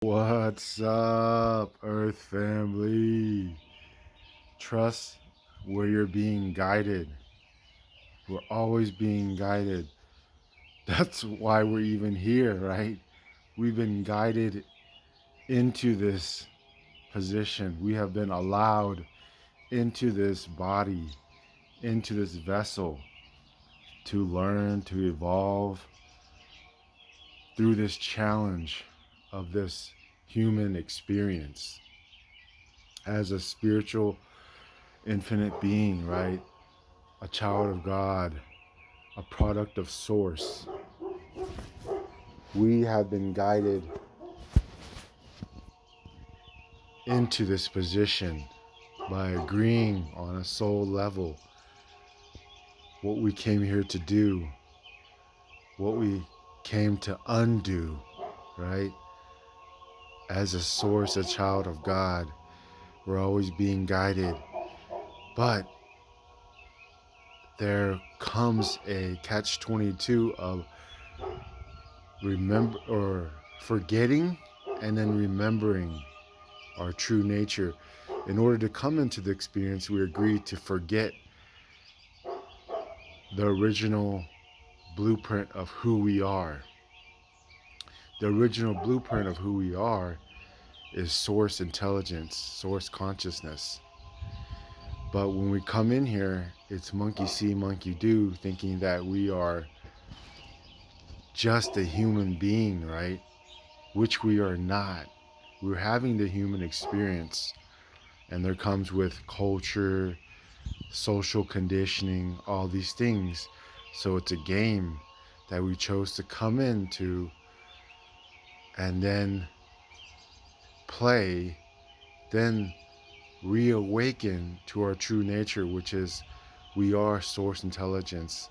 What's up, Earth family? Trust where you're being guided. We're always being guided. That's why we're even here, right? We've been guided into this position. We have been allowed into this body, into this vessel to learn, to evolve through this challenge of this human experience as a spiritual infinite being, right? A child of God, a product of Source. We have been guided into this position by agreeing on a soul level what we came here to do, what we came to undo, right? As a source, a child of God, we're always being guided. But there comes a catch-22 of remember or forgetting and then remembering our true nature. In order to come into the experience, we agree to forget the original blueprint of who we are. The original blueprint of who we are is source intelligence, source consciousness. But when we come in here, it's monkey see, monkey do, thinking that we are just a human being, right? Which we are not. We're having the human experience, and there comes with culture, social conditioning, all these things. So it's a game that we chose to come into and then play, then reawaken to our true nature, which is we are source intelligence,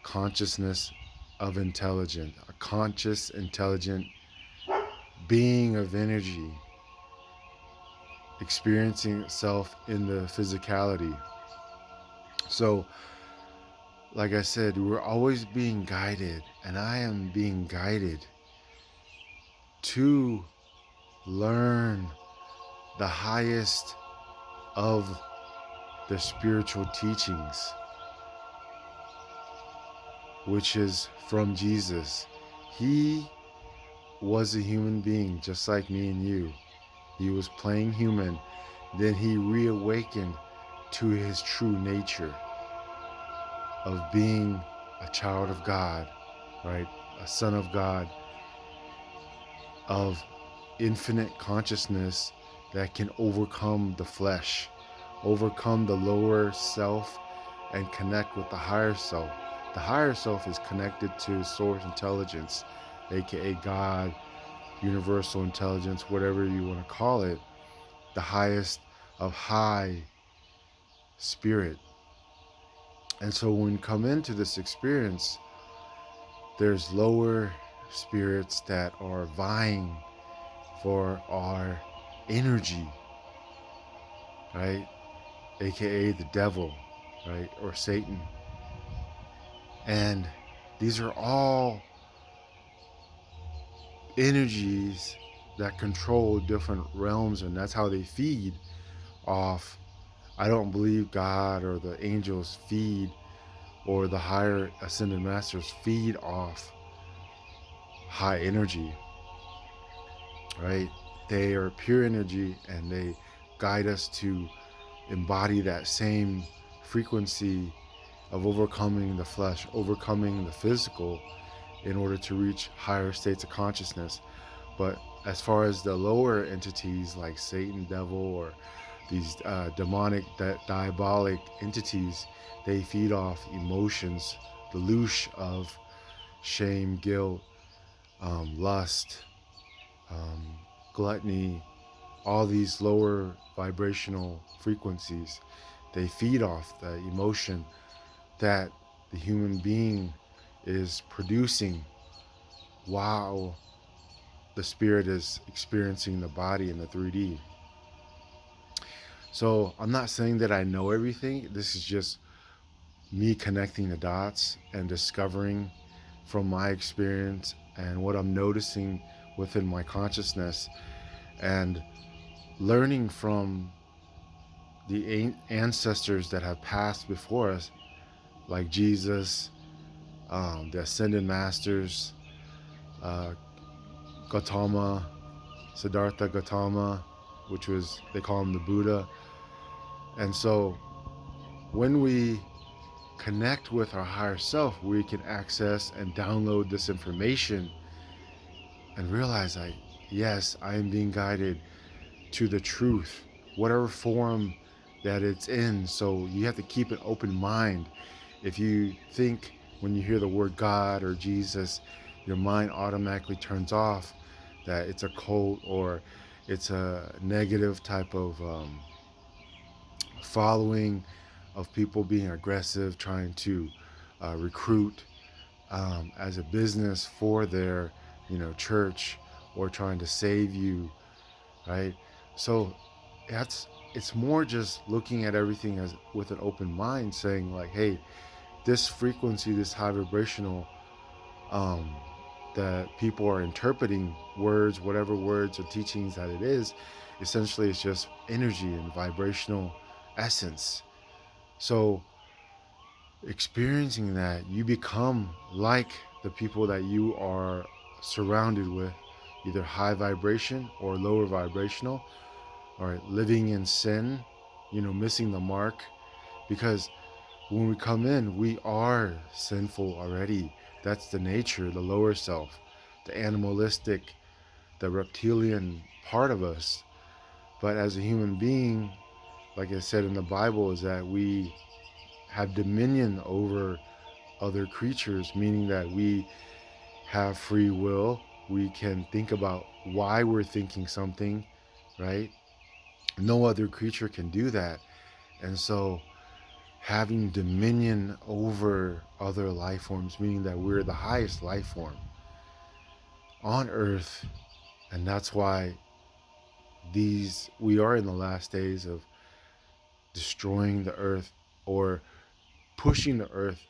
consciousness of intelligence, a conscious, intelligent being of energy, experiencing itself in the physicality. So, like I said, we're always being guided, and I am being guided to learn the highest of the spiritual teachings, which is from Jesus. He was a human being just like me and you. He was playing human. Then he reawakened to his true nature of being a child of God, right? A son of God, of infinite consciousness that can overcome the flesh, overcome the lower self, and connect with the higher self. The higher self is connected to source intelligence, aka God, universal intelligence, whatever you want to call it, the highest of high spirit. And so when we come into this experience, there's lower spirits that are vying for our energy, right? AKA the devil, right? Or Satan. And these are all energies that control different realms, and that's how they feed off. I don't believe God or the angels feed, or the higher ascended masters feed off high energy, right? They are pure energy, and they guide us to embody that same frequency of overcoming the flesh, overcoming the physical, in order to reach higher states of consciousness. But as far as the lower entities like Satan, devil, or these demonic, diabolic entities, they feed off emotions, the loosh of shame, guilt, lust, gluttony, all these lower vibrational frequencies. They feed off the emotion that the human being is producing while the spirit is experiencing the body in the 3D. So I'm not saying that I know everything. This is just me connecting the dots and discovering from my experience and what I'm noticing within my consciousness, and learning from the ancestors that have passed before us, like Jesus, the ascended masters, uh, Gautama, Siddhartha Gautama, which was, they call him the Buddha. And so when we connect with our higher self, we can access and download this information and realize, like, yes, I am being guided to the truth, whatever form that it's in. So you have to keep an open mind. If you think when you hear the word God or Jesus, your mind automatically turns off, that it's a cult or it's a negative type of following of people being aggressive, trying to recruit as a business for their, church, or trying to save you, right? So that's it's more just looking at everything as with an open mind, saying like, hey, this frequency, this high vibrational, um, that people are interpreting words, whatever words or teachings that it is, essentially it's just energy and vibrational essence. So experiencing that, you become like the people that you are surrounded with, either high vibration or lower vibrational, or living in sin, missing the mark. Because when we come in, we are sinful already. That's the nature, the lower self, the animalistic, the reptilian part of us. But as a human being, like I said in the Bible, is that we have dominion over other creatures, meaning that we have free will. We can think about why we're thinking something, right? No other creature can do that. And so having dominion over other life forms, meaning that we're the highest life form on earth. And that's why we are in the last days of destroying the earth, or pushing the earth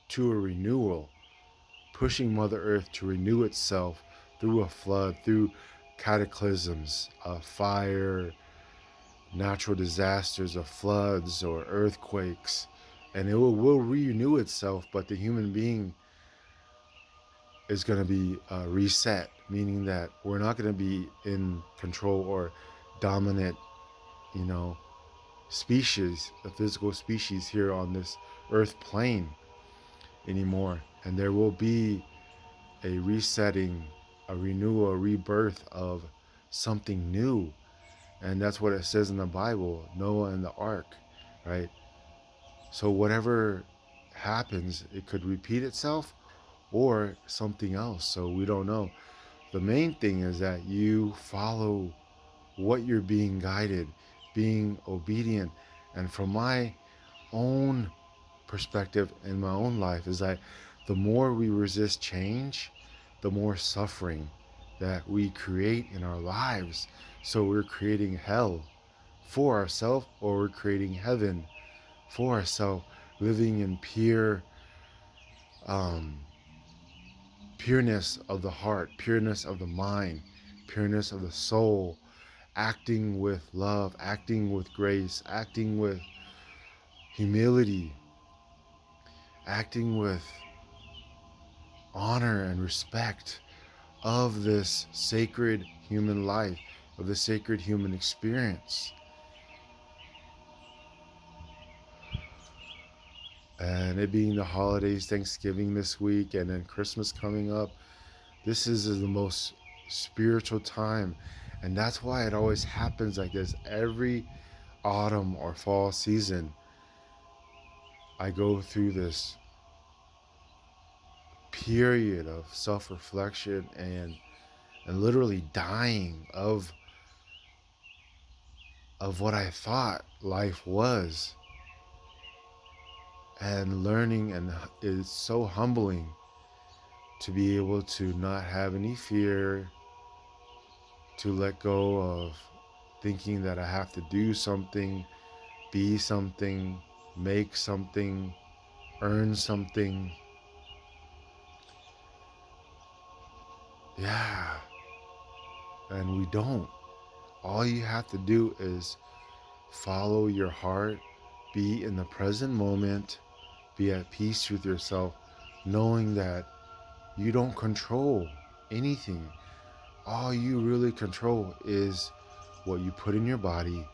to a renewal, pushing Mother Earth to renew itself through a flood, through cataclysms, fire, natural disasters, of floods or earthquakes. And it will renew itself, but the human being is going to be reset, meaning that we're not going to be in control or dominant, you know, species, a physical species here on this earth plane anymore. And there will be a resetting, a renewal, a rebirth of something new. And that's what it says in the Bible, Noah and the ark, right? So whatever happens, it could repeat itself or something else. So we don't know. The main thing is that you follow what you're being guided, being obedient. And from my own perspective in my own life, is that the more we resist change, the more suffering that we create in our lives. So we're creating hell for ourselves, or we're creating heaven for ourselves, living in um, pureness of the heart, pureness of the mind, pureness of the soul, acting with love, acting with grace, acting with humility, acting with honor and respect of this sacred human life, of the sacred human experience. And it being the holidays, Thanksgiving this week, and then Christmas coming up, this is the most spiritual time. And that's why it always happens like this. Every autumn or fall season, I go through this period of self-reflection and literally dying of what I thought life was, and learning. And it's so humbling to be able to not have any fear, to let go of thinking that I have to do something, be something, make something, earn something. Yeah. And we don't. All you have to do is follow your heart, be in the present moment, be at peace with yourself, knowing that you don't control anything. All you really control is what you put in your body,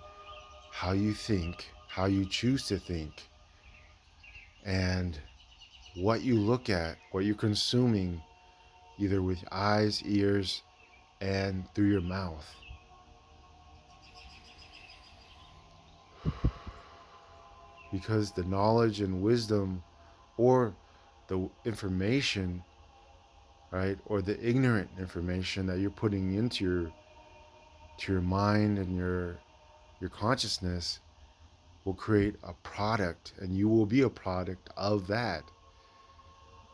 how you think, how you choose to think, and what you look at, what you're consuming, either with eyes, ears, and through your mouth. Because the knowledge and wisdom, or the information, right, or the ignorant information that you're putting into your mind and your consciousness will create a product, and you will be a product of that,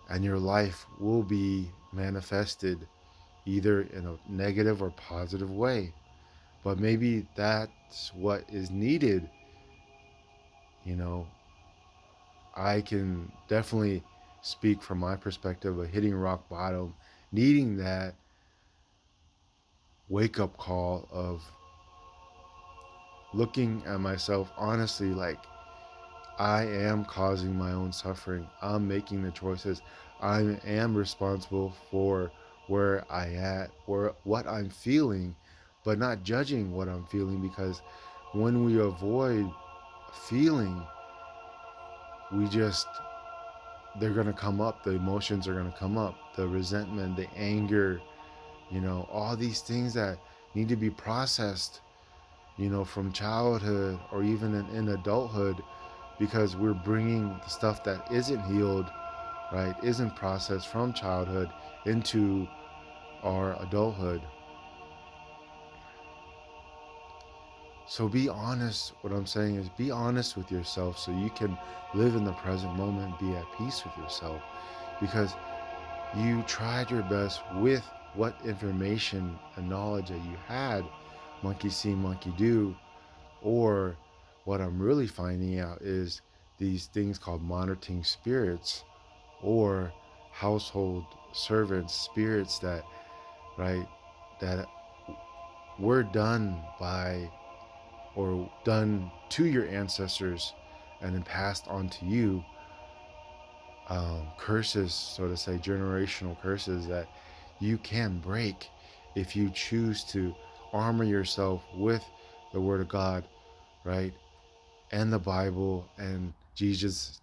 and your life will be manifested either in a negative or positive way. But maybe that's what is needed. you know I can definitely speak from my perspective of hitting rock bottom, needing that wake up call of looking at myself honestly, like, I am causing my own suffering. I'm making the choices. I am responsible for where I at, or what I'm feeling, but not judging what I'm feeling, because when we avoid feeling, we just they're gonna come up. The emotions are gonna come up. The resentment, the anger, all these things that need to be processed, from childhood or even in adulthood, because we're bringing the stuff that isn't healed, right, isn't processed from childhood into our adulthood. So be honest. What I'm saying is, be honest with yourself so you can live in the present moment, be at peace with yourself, because you tried your best with what information and knowledge that you had, monkey see, monkey do. Or what I'm really finding out is these things called monitoring spirits, or household servants, spirits that, right, that were done by, or done to your ancestors and then passed on to you, curses, so to say, generational curses that you can break if you choose to armor yourself with the Word of God, right, and the Bible and Jesus